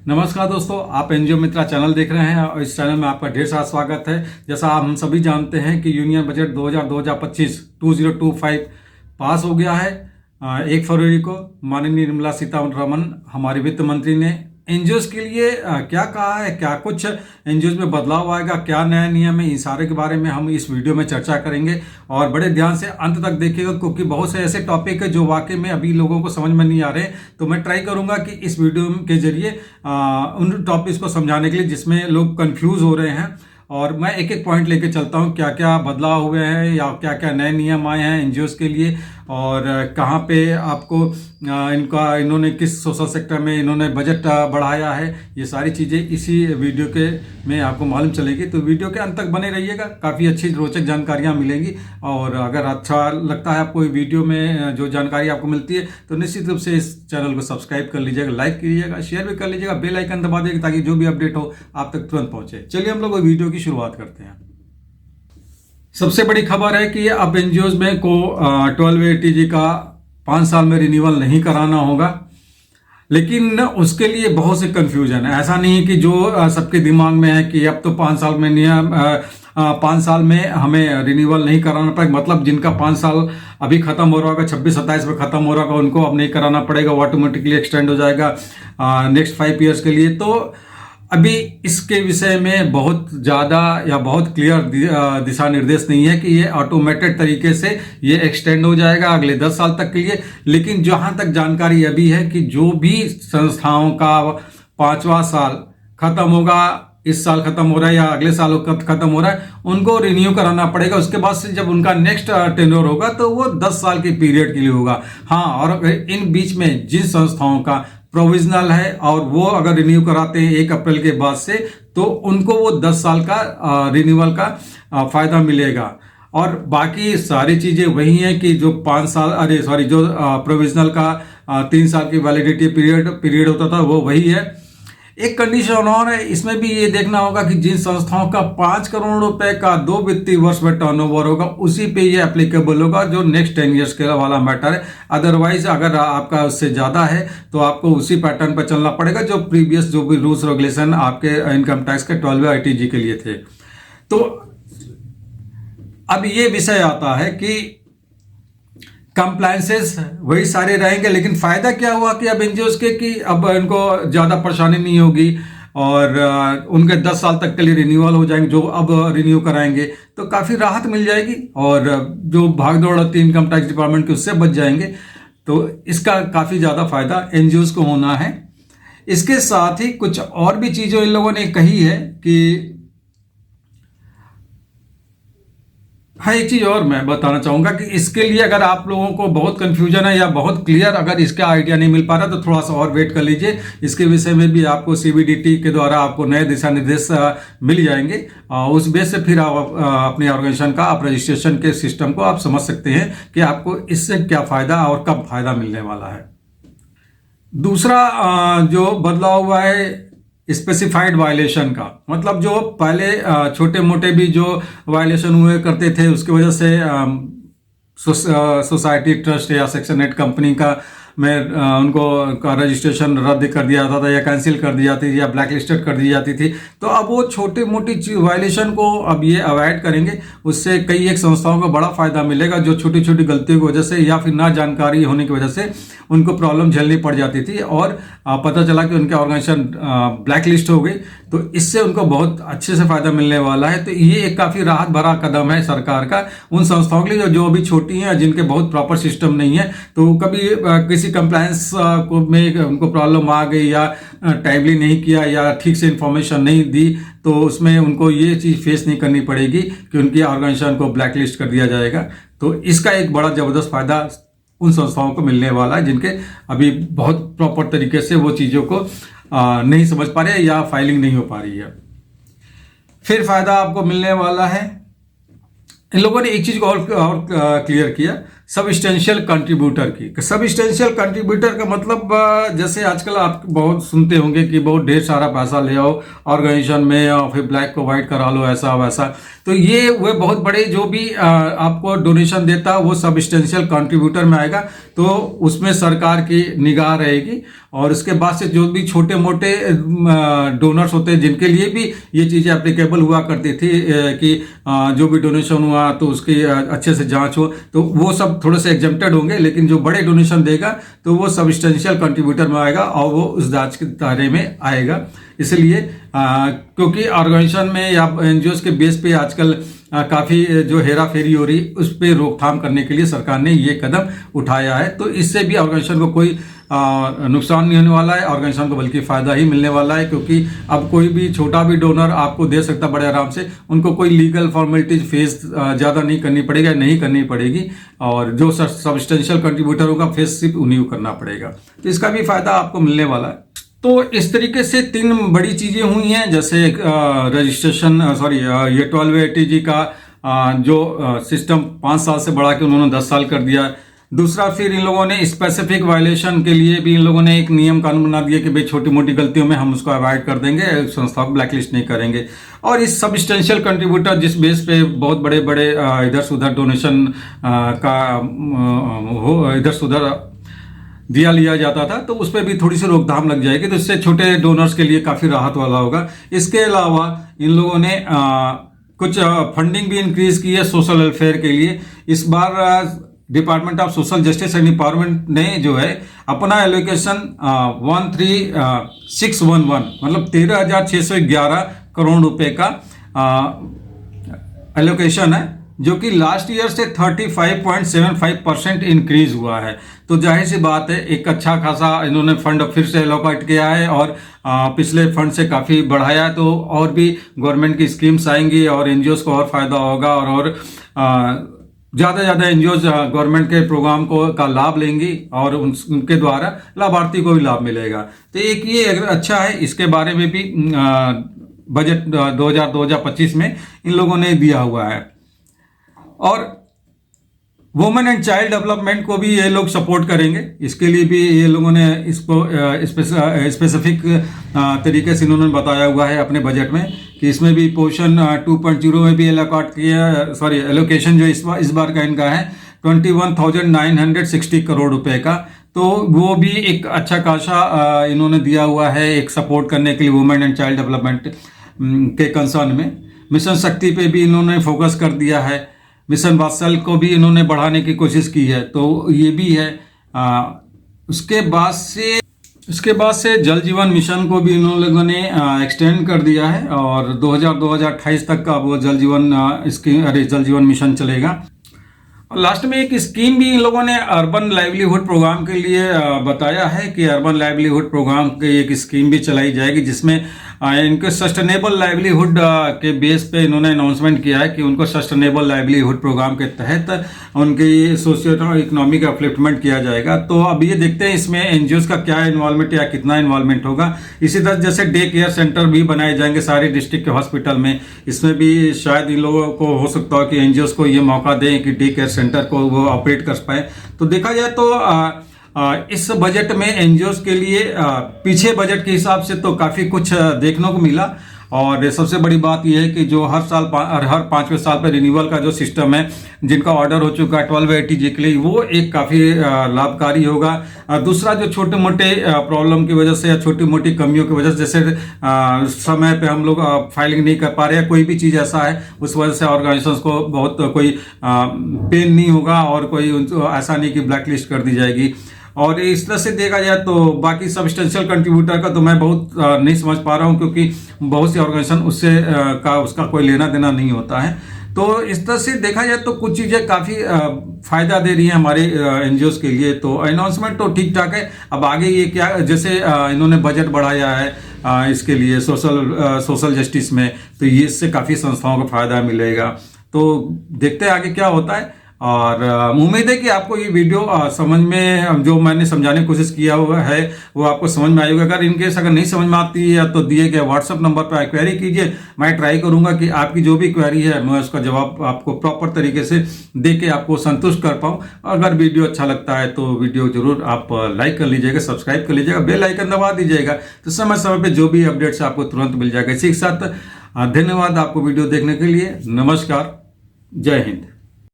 नमस्कार दोस्तों, आप एनजीओ मित्रा चैनल देख रहे हैं और इस चैनल में आपका ढेर सारा स्वागत है। जैसा हम सभी जानते हैं कि यूनियन बजट 2025 2025 पास हो गया है। 1 फरवरी को माननीय निर्मला सीतारमण हमारी वित्त मंत्री ने एनजीओज के लिए क्या कहा है, क्या कुछ एनजीओज में बदलाव आएगा, क्या नया नियम है, इन सारे के बारे में हम इस वीडियो में चर्चा करेंगे। और बड़े ध्यान से अंत तक देखिएगा क्योंकि बहुत से ऐसे टॉपिक है जो वाकई में अभी लोगों को समझ में नहीं आ रहे। तो मैं ट्राई करूंगा कि इस वीडियो के जरिए उन टॉपिक्स को समझाने के लिए जिसमें लोग कंफ्यूज हो रहे हैं, और मैं एक एक पॉइंट लेके चलता हूँ क्या क्या बदलाव हुए हैं या क्या क्या नए नियम आए हैं एनजीओज के लिए, और कहाँ पे आपको इन्होंने किस सोशल सेक्टर में इन्होंने बजट बढ़ाया है। ये सारी चीज़ें इसी वीडियो के में आपको मालूम चलेगी। तो वीडियो के अंत तक बने रहिएगा, काफ़ी अच्छी रोचक जानकारियाँ मिलेंगी। और अगर अच्छा लगता है आपको वीडियो में जो जानकारी आपको मिलती है तो निश्चित रूप से इस चैनल को सब्सक्राइब कर लीजिएगा, लाइक कीजिएगा, शेयर भी कर लीजिएगा, बेल आइकन दबा दीजिएगा ताकि जो भी अपडेट हो आप तक तुरंत पहुँचे। चलिए हम लोग वीडियो की शुरुआत करते हैं। सबसे बड़ी खबर है कि अब एनजीओज में को 1280G का 5 साल में रिन्यूअल नहीं कराना होगा, लेकिन उसके लिए बहुत से कंफ्यूजन है। ऐसा नहीं है कि जो सबके दिमाग में है कि अब तो 5 साल में नियम 5 साल में हमें रिन्यूअल नहीं कराना पड़ेगा, मतलब जिनका 5 साल अभी खत्म हो रहा होगा, 26-27 में खत्म हो रहा होगा, उनको अब नहीं कराना पड़ेगा, वो ऑटोमेटिकली एक्सटेंड हो जाएगा नेक्स्ट 5 ईयर्स के लिए। तो अभी इसके विषय में बहुत ज़्यादा या बहुत क्लियर दिशा निर्देश नहीं है कि ये ऑटोमेटेड तरीके से ये एक्सटेंड हो जाएगा अगले 10 साल तक के लिए। लेकिन जहाँ तक जानकारी अभी है कि जो भी संस्थाओं का 5वां साल खत्म होगा, इस साल खत्म हो रहा है या अगले साल खत्म हो रहा है, उनको रिन्यू कराना पड़ेगा। उसके बाद से जब उनका नेक्स्ट टेन्योर होगा तो वो 10 साल के पीरियड के लिए होगा। हाँ, और इन बीच में जिन संस्थाओं का प्रोविजनल है और वो अगर रिन्यू कराते हैं 1 अप्रैल के बाद से, तो उनको वो 10 साल का रिन्यूअल का फायदा मिलेगा। और बाकी सारी चीजें वही हैं कि जो 5 साल जो प्रोविजनल का 3 साल की वैलिडिटी पीरियड होता था वो वही है। एक कंडीशन और है, इसमें भी ये देखना होगा कि जिन संस्थाओं का 5 करोड़ रुपए का 2 वित्तीय वर्ष में टर्नओवर होगा उसी पे ये एप्लीकेबल होगा जो नेक्स्ट 10 ईयर्स के वाला मैटर है। अदरवाइज अगर आपका उससे ज्यादा है तो आपको उसी पैटर्न पर चलना पड़ेगा जो प्रीवियस जो भी रूल्स रेगुलेशन आपके इनकम टैक्स के 1280G के लिए थे। तो अब ये विषय आता है कि कंप्लायंसेस वही सारे रहेंगे, लेकिन फायदा क्या हुआ कि अब एनजीओज के कि अब इनको ज्यादा परेशानी नहीं होगी और उनके 10 साल तक के लिए रिन्यूअल हो जाएंगे। जो अब रिन्यू कराएंगे तो काफी राहत मिल जाएगी और जो भागदौड़ होती है इनकम टैक्स डिपार्टमेंट की उससे बच जाएंगे। तो इसका काफी ज्यादा फायदा एनजीओज को होना है। इसके साथ ही कुछ और भी चीजें इन लोगों ने कही है कि हाँ, एक चीज और मैं बताना चाहूंगा कि इसके लिए अगर आप लोगों को बहुत कंफ्यूजन है या बहुत क्लियर अगर इसका आइडिया नहीं मिल पा रहा तो थोड़ा सा और वेट कर लीजिए। इसके विषय में भी आपको सीबीडीटी के द्वारा आपको नए दिशा निर्देश मिल जाएंगे। उस बेस से फिर आप अपने ऑर्गेनाइजेशन का आप रजिस्ट्रेशन के सिस्टम को आप समझ सकते हैं कि आपको इससे क्या फायदा और कब फायदा मिलने वाला है। दूसरा जो बदलाव हुआ है स्पेसिफाइड वायलेशन का, मतलब जो पहले छोटे मोटे भी जो वायलेशन हुए करते थे उसकी वजह से सोसाइटी ट्रस्ट या सेक्शन 8 कंपनी का में उनको रजिस्ट्रेशन रद्द कर दिया जाता था या कैंसिल कर दी जाती थी या ब्लैक लिस्टेड कर दी जाती थी। तो अब वो छोटी मोटी वायलेशन को अब ये अवॉइड करेंगे, उससे कई एक संस्थाओं को बड़ा फायदा मिलेगा जो छोटी छोटी गलतियों की वजह से या फिर ना जानकारी होने की वजह से उनको प्रॉब्लम झेलनी पड़ जाती थी और पता चला कि उनके ऑर्गेनाइजेशन ब्लैक लिस्ट हो गई। तो इससे उनको बहुत अच्छे से फायदा मिलने वाला है। तो ये एक काफी राहत भरा कदम है सरकार का उन संस्थाओं के लिए जो अभी छोटी हैं, जिनके बहुत प्रॉपर सिस्टम नहीं है। तो कभी किसी कंप्लायंस को में उनको प्रॉब्लम आ गई या टाइमली नहीं किया या ठीक से इंफॉर्मेशन नहीं दी तो उसमें उनको ये चीज फेस नहीं करनी पड़ेगी कि उनकी ऑर्गेनाइजेशन को ब्लैक लिस्ट कर दिया जाएगा। तो इसका एक बड़ा जबरदस्त फायदा उन संस्थाओं को मिलने वाला है जिनके अभी बहुत प्रॉपर तरीके से वो चीजों को नहीं समझ पा रहे या फाइलिंग नहीं हो पा रही है। फिर फायदा आपको मिलने वाला है, इन लोगों ने एक चीज को और क्लियर किया, सबस्टेंशियल कंट्रीब्यूटर की। सबस्टेंशियल कंट्रीब्यूटर का मतलब जैसे आजकल आप बहुत सुनते होंगे कि बहुत ढेर सारा पैसा ले आओ ऑर्गेनाइजेशन में और फिर ब्लैक को व्हाइट करा लो, ऐसा वैसा। तो ये वे बहुत बड़े जो भी आपको डोनेशन देता है वो सबस्टेंशियल कंट्रीब्यूटर में आएगा। तो उसमें सरकार की निगाह रहेगी और उसके बाद से जो भी छोटे मोटे डोनर्स होते हैं जिनके लिए भी ये चीज़ें एप्लीकेबल हुआ करती थी कि जो भी डोनेशन हुआ तो उसकी अच्छे से जांच हो, तो वो सब थोड़े से एग्जेम्प्टेड होंगे। लेकिन जो बड़े डोनेशन देगा तो वो सब्सटेंशियल कंट्रीब्यूटर में आएगा और वो उस जांच के दायरे में आएगा। इसलिए क्योंकि ऑर्गेनाइजेशन में या एनजीओ के बेस पे आजकल काफ़ी जो हेरा फेरी हो रही उस पर रोकथाम करने के लिए सरकार ने ये कदम उठाया है। तो इससे भी ऑर्गेनाइजेशन को कोई नुकसान नहीं होने वाला है, ऑर्गेनाइजेशन को बल्कि फ़ायदा ही मिलने वाला है। क्योंकि अब कोई भी छोटा भी डोनर आपको दे सकता बड़े आराम से, उनको कोई लीगल फॉर्मेलिटीज फेस ज़्यादा नहीं करनी पड़ेगी, नहीं करनी पड़ेगी। और जो सब्सटेंशियल कंट्रीब्यूटर होगा फेस सिर्फ उन्हीं को करना पड़ेगा, तो इसका भी फ़ायदा आपको मिलने वाला है। तो इस तरीके से 3 बड़ी चीज़ें हुई हैं, जैसे रजिस्ट्रेशन ये 1280G का जो सिस्टम 5 साल से बढ़ा के उन्होंने 10 साल कर दिया। दूसरा, फिर इन लोगों ने स्पेसिफिक वायलेशन के लिए भी इन लोगों ने एक नियम कानून बना दिया कि भाई छोटी मोटी गलतियों में हम उसको अवॉइड कर देंगे, संस्था को ब्लैकलिस्ट नहीं करेंगे। और इस सब्सटेंशियल कंट्रीब्यूटर जिस बेस पे बहुत बड़े बड़े इधर से उधर डोनेशन का इधर से उधर दिया लिया जाता था, तो उस पर भी थोड़ी सी रोकथाम लग जाएगी, तो इससे छोटे डोनर्स के लिए काफ़ी राहत वाला होगा। इसके अलावा इन लोगों ने कुछ फंडिंग भी इंक्रीज की है सोशल वेलफेयर के लिए। इस बार department of social justice and empowerment ने जो है अपना एलोकेशन 13611 मतलब 13,611 करोड़ रुपए का एलोकेशन है, जो कि लास्ट ईयर से 35.75% इंक्रीज हुआ है। तो जाहिर सी बात है एक अच्छा खासा इन्होंने फंड फिर से एलोकेट किया है और पिछले फंड से काफ़ी बढ़ाया है, तो और भी गवर्नमेंट की स्कीम्स आएंगी और एनजीओज को और फायदा होगा और ज़्यादा ज़्यादा एनजीओज गवर्नमेंट के प्रोग्राम का लाभ लेंगी और उनके द्वारा लाभार्थी को भी लाभ मिलेगा। तो एक ये अच्छा है, इसके बारे में भी बजट 2025 में इन लोगों ने दिया हुआ है। और वुमेन एंड चाइल्ड डेवलपमेंट को भी ये लोग सपोर्ट करेंगे, इसके लिए भी ये लोगों ने इसको स्पेसिफिक तरीके से इन्होंने बताया हुआ है अपने बजट में कि इसमें भी पोर्शन 2.0 में भी एलोकेशन जो इस बार का इनका है 21,960 करोड़ रुपए का, तो वो भी एक अच्छा खासा इन्होंने दिया हुआ है एक सपोर्ट करने के लिए वुमेन एंड चाइल्ड डेवलपमेंट के कंसर्न में। मिशन शक्ति पे भी इन्होंने फोकस कर दिया है, मिशन वात्सल को भी इन्होंने बढ़ाने की कोशिश की है, तो ये भी है। उसके बाद से जल जीवन मिशन को भी इन लोगों ने एक्सटेंड कर दिया है और 2028 तक का वो जल जीवन मिशन चलेगा। और लास्ट में एक स्कीम भी इन लोगों ने अर्बन लाइवलीहुड प्रोग्राम के लिए बताया है कि अर्बन लाइवलीहुड प्रोग्राम की एक स्कीम भी चलाई जाएगी, जिसमें इनके सस्टेनेबल लाइवलीहुड के बेस पे इन्होंने अनाउंसमेंट किया है कि उनको सस्टेनेबल लाइवलीहुड प्रोग्राम के तहत उनकी सोशियो इकोनॉमिक अपलिफ्टमेंट किया जाएगा। तो अब ये देखते हैं इसमें एनजीओज का क्या इन्वॉल्वमेंट या कितना इन्वॉल्वमेंट होगा। इसी तरह जैसे डे केयर सेंटर भी बनाए जाएंगे सारे डिस्ट्रिक्ट के हॉस्पिटल में, इसमें भी शायद इन लोगों को हो सकता है कि एनजीओज को ये मौका दें कि डे केयर सेंटर को वो ऑपरेट कर पाए। तो देखा जाए तो इस बजट में एनजीओज के लिए पीछे बजट के हिसाब से तो काफ़ी कुछ देखने को मिला। और सबसे बड़ी बात यह है कि जो हर 5वें साल पर रिन्यूअल का जो सिस्टम है, जिनका ऑर्डर हो चुका है 1280G के लिए, वो एक काफ़ी लाभकारी होगा। दूसरा, जो छोटे मोटे प्रॉब्लम की वजह से या छोटी मोटी कमियों की वजह से, जैसे समय पे हम लोग फाइलिंग नहीं कर पा रहे हैं, कोई भी चीज़ ऐसा है उस वजह से ऑर्गेनाइजेशंस को बहुत कोई पेन नहीं होगा और कोई ऐसा नहीं कि ब्लैक लिस्ट कर दी जाएगी। और इस तरह से देखा जाए तो बाकी सब्सटेंशियल कंट्रीब्यूटर का तो मैं बहुत नहीं समझ पा रहा हूँ, क्योंकि बहुत सी ऑर्गेनाइजेशन उसका कोई लेना देना नहीं होता है। तो इस तरह से देखा जाए तो कुछ चीज़ें काफ़ी फ़ायदा दे रही हैं हमारे एनजीओज के लिए। तो अनाउंसमेंट तो ठीक ठाक है। अब आगे ये क्या, जैसे इन्होंने बजट बढ़ाया है इसके लिए सोशल जस्टिस में, तो ये इससे काफ़ी संस्थाओं को फ़ायदा मिलेगा। तो देखते हैं आगे क्या होता है। और उम्मीद है कि आपको ये वीडियो समझ में, जो मैंने समझाने की कोशिश किया हुआ है वो आपको समझ में आएगा। अगर इनकेस अगर नहीं समझ में आती है तो दिए गए व्हाट्सएप नंबर पर क्वेरी कीजिए, मैं ट्राई करूंगा कि आपकी जो भी क्वेरी है मैं उसका जवाब आपको प्रॉपर तरीके से दे के आपको संतुष्ट कर पाऊँ। अगर वीडियो अच्छा लगता है तो वीडियो जरूर आप लाइक कर लीजिएगा, सब्सक्राइब कर लीजिएगा, बेल आइकन दबा दीजिएगा, तो समय समय पर जो भी अपडेट्स आपको तुरंत मिल जाएगा। इसी के साथ धन्यवाद आपको वीडियो देखने के लिए। नमस्कार, जय हिंद।